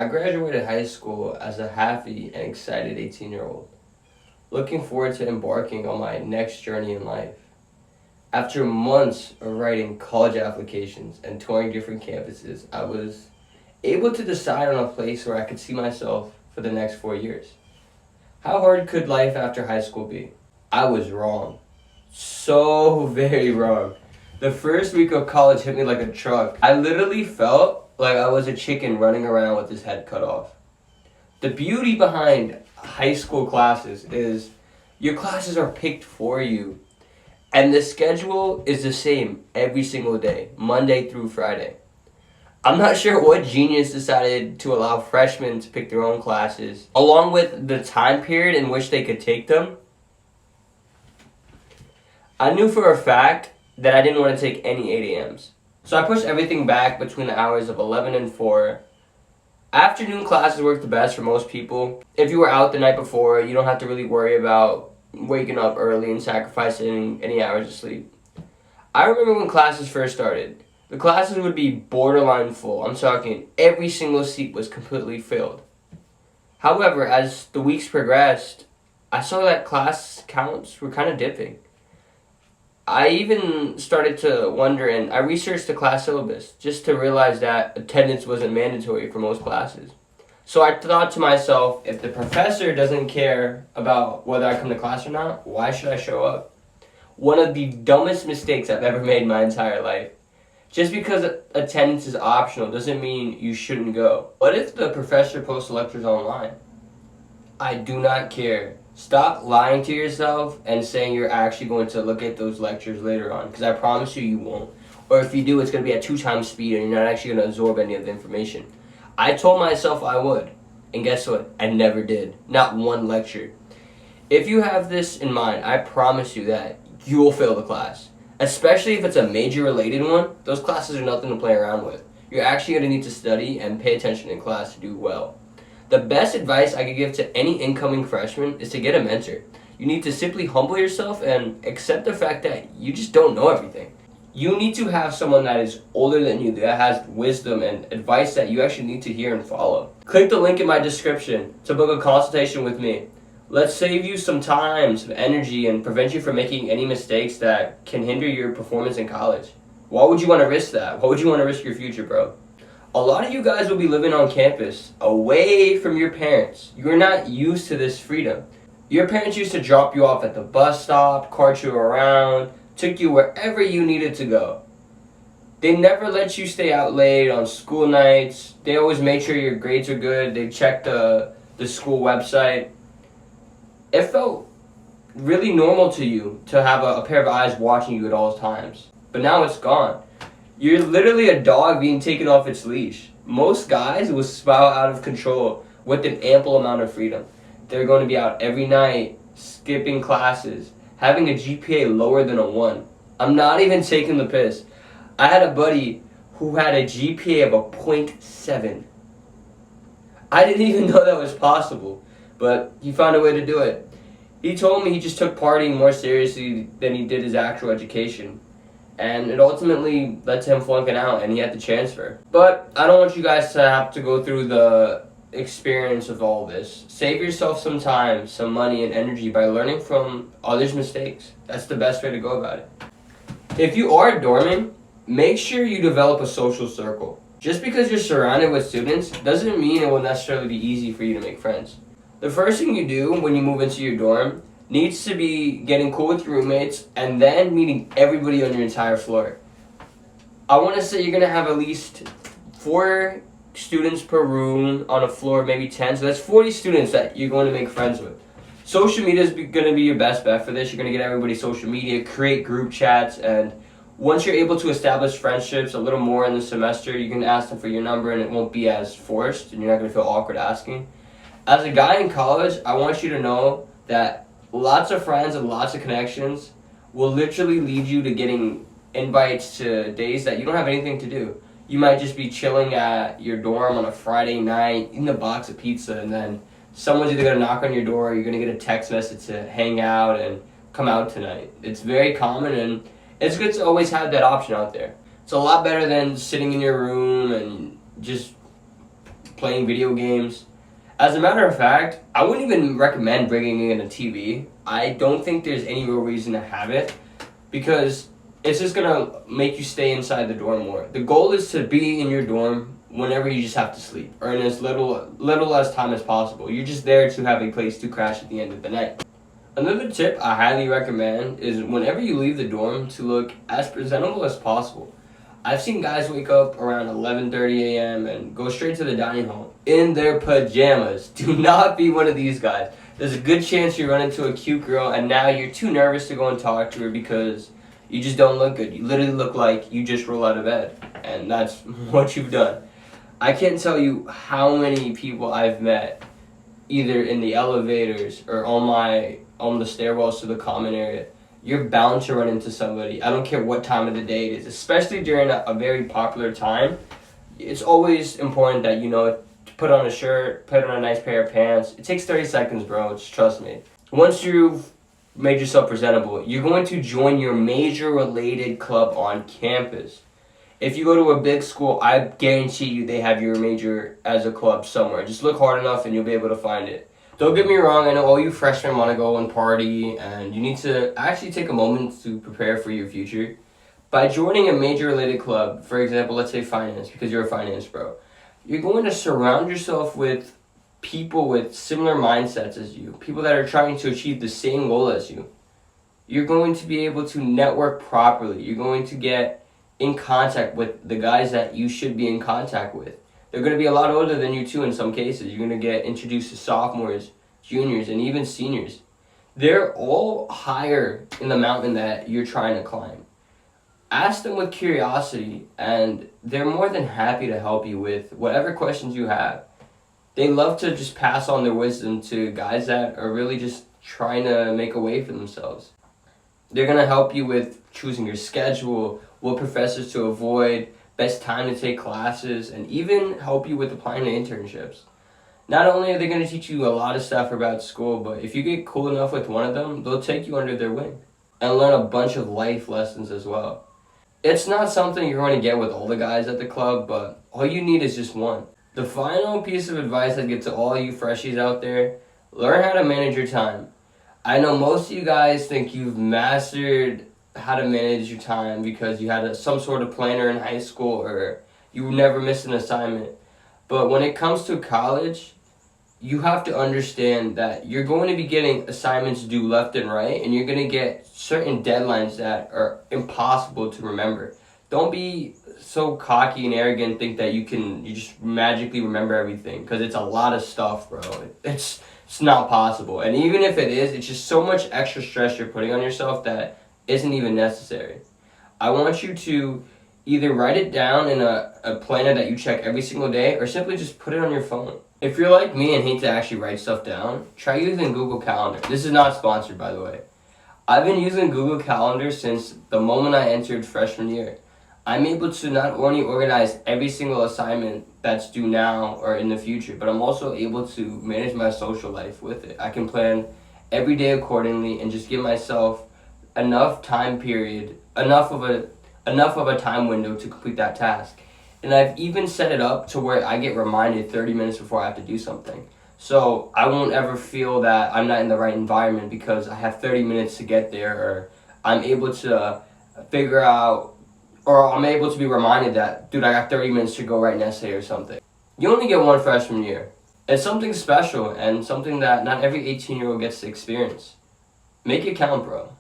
I graduated high school as a happy and excited 18-year-old, looking forward to embarking on my next journey in life. After months of writing college applications and touring different campuses, I was able to decide on a place where I could see myself for the next 4 years. How hard could life after high school be? I was wrong. So very wrong. The first week of college hit me like a truck. I literally felt like I was a chicken running around with his head cut off. The beauty behind high school classes is your classes are picked for you, and the schedule is the same every single day, Monday through Friday. I'm not sure what genius decided to allow freshmen to pick their own classes, along with the time period in which they could take them. I knew for a fact that I didn't want to take any 8 a.m.s. So I pushed everything back between the hours of 11 and 4. Afternoon classes work the best for most people. If you were out the night before, you don't have to really worry about waking up early and sacrificing any hours of sleep. I remember when classes first started. The classes would be borderline full. I'm talking every single seat was completely filled. However, as the weeks progressed, I saw that class counts were kind of dipping. I even started to wonder, and I researched the class syllabus just to realize that attendance wasn't mandatory for most classes. So I thought to myself, if the professor doesn't care about whether I come to class or not, why should I show up? One of the dumbest mistakes I've ever made in my entire life. Just because attendance is optional doesn't mean you shouldn't go. What if the professor posts lectures online? I do not care. Stop lying to yourself and saying you're actually going to look at those lectures later on, because I promise you, you won't. Or if you do, it's going to be at 2 times speed and you're not actually going to absorb any of the information. I told myself I would, and guess what? I never did. Not one lecture. If you have this in mind, I promise you that you will fail the class. Especially if it's a major related one, those classes are nothing to play around with. You're actually going to need to study and pay attention in class to do well. The best advice I could give to any incoming freshman is to get a mentor. You need to simply humble yourself and accept the fact that you just don't know everything. You need to have someone that is older than you, that has wisdom and advice that you actually need to hear and follow. Click the link in my description to book a consultation with me. Let's save you some time, some energy, and prevent you from making any mistakes that can hinder your performance in college. Why would you want to risk that? Why would you want to risk your future, bro? A lot of you guys will be living on campus, away from your parents. You're not used to this freedom. Your parents used to drop you off at the bus stop, cart you around, took you wherever you needed to go. They never let you stay out late on school nights. They always made sure your grades are good. They checked the school website. It felt really normal to you to have a pair of eyes watching you at all times. But now it's gone. You're literally a dog being taken off its leash. Most guys will spiral out of control with an ample amount of freedom. They're going to be out every night, skipping classes, having a GPA lower than a 1. I'm not even taking the piss. I had a buddy who had a GPA of a .7. I didn't even know that was possible, but he found a way to do it. He told me he just took partying more seriously than he did his actual education. And it ultimately led to him flunking out, and he had to transfer. But I don't want you guys to have to go through the experience of all this. Save yourself some time, some money, and energy by learning from others' mistakes. That's the best way to go about it. If you are dorming, make sure you develop a social circle. Just because you're surrounded with students doesn't mean it will necessarily be easy for you to make friends. The first thing you do when you move into your dorm needs to be getting cool with your roommates and then meeting everybody on your entire floor. I want to say you're going to have at least 4 students per room on a floor, maybe 10. So that's 40 students that you're going to make friends with. Social media is going to be your best bet for this. You're going to get everybody's social media, create group chats, and once you're able to establish friendships a little more in the semester, you can ask them for your number and it won't be as forced and you're not going to feel awkward asking. As a guy in college, I want you to know that lots of friends and lots of connections will literally lead you to getting invites to days that you don't have anything to do. You might just be chilling at your dorm on a Friday night, eating a box of pizza, and then someone's either going to knock on your door or you're going to get a text message to hang out and come out tonight. It's very common, and it's good to always have that option out there. It's a lot better than sitting in your room and just playing video games. As a matter of fact, I wouldn't even recommend bringing in a TV. I don't think there's any real reason to have it because it's just gonna make you stay inside the dorm more. The goal is to be in your dorm whenever you just have to sleep, or in as little less time as possible. You're just there to have a place to crash at the end of the night. Another tip I highly recommend is whenever you leave the dorm to look as presentable as possible. I've seen guys wake up around 11:30 a.m. and go straight to the dining hall in their pajamas. Do not be one of these guys. There's a good chance you run into a cute girl and now you're too nervous to go and talk to her because you just don't look good. You literally look like you just roll out of bed, and that's what you've done. I can't tell you how many people I've met either in the elevators or on the stairwells to the common area. You're bound to run into somebody. I don't care what time of the day it is, especially during a very popular time. It's always important that, to put on a shirt, put on a nice pair of pants. It takes 30 seconds, bro. Just trust me. Once you've made yourself presentable, you're going to join your major-related club on campus. If you go to a big school, I guarantee you they have your major as a club somewhere. Just look hard enough and you'll be able to find it. Don't get me wrong, I know all you freshmen want to go and party, and you need to actually take a moment to prepare for your future. By joining a major-related club, for example, let's say finance, because you're a finance bro, you're going to surround yourself with people with similar mindsets as you, people that are trying to achieve the same goal as you. You're going to be able to network properly. You're going to get in contact with the guys that you should be in contact with. They're going to be a lot older than you too in some cases. You're going to get introduced to sophomores, juniors, and even seniors. They're all higher in the mountain that you're trying to climb. Ask them with curiosity, and they're more than happy to help you with whatever questions you have. They love to just pass on their wisdom to guys that are really just trying to make a way for themselves. They're going to help you with choosing your schedule, what professors to avoid, best time to take classes, and even help you with applying to internships. Not only are they going to teach you a lot of stuff about school, but if you get cool enough with one of them, they'll take you under their wing and learn a bunch of life lessons as well. It's not something you're going to get with all the guys at the club, but all you need is just one. The final piece of advice I'd give to all you freshies out there, learn how to manage your time. I know most of you guys think you've mastered how to manage your time because you had some sort of planner in high school or you never missed an assignment. But when it comes to college, you have to understand that you're going to be getting assignments due left and right, and you're going to get certain deadlines that are impossible to remember. Don't be so cocky and arrogant and think that you just magically remember everything, because it's a lot of stuff, bro. It's not possible. And even if it is, it's just so much extra stress you're putting on yourself that isn't even necessary. I want you to either write it down in a planner that you check every single day, or simply just put it on your phone. If you're like me and hate to actually write stuff down, try using Google Calendar. This is not sponsored, by the way. I've been using Google Calendar since the moment I entered freshman year. I'm able to not only organize every single assignment that's due now or in the future, but I'm also able to manage my social life with it. I can plan every day accordingly and just give myself enough time period, enough of a time window to complete that task. And I've even set it up to where I get reminded 30 minutes before I have to do something. So I won't ever feel that I'm not in the right environment because I have 30 minutes to get there, or I'm able to figure out, or I'm able to be reminded that, dude, I got 30 minutes to go write an essay or something. You only get one freshman year. It's something special and something that not every 18-year-old gets to experience. Make it count, bro.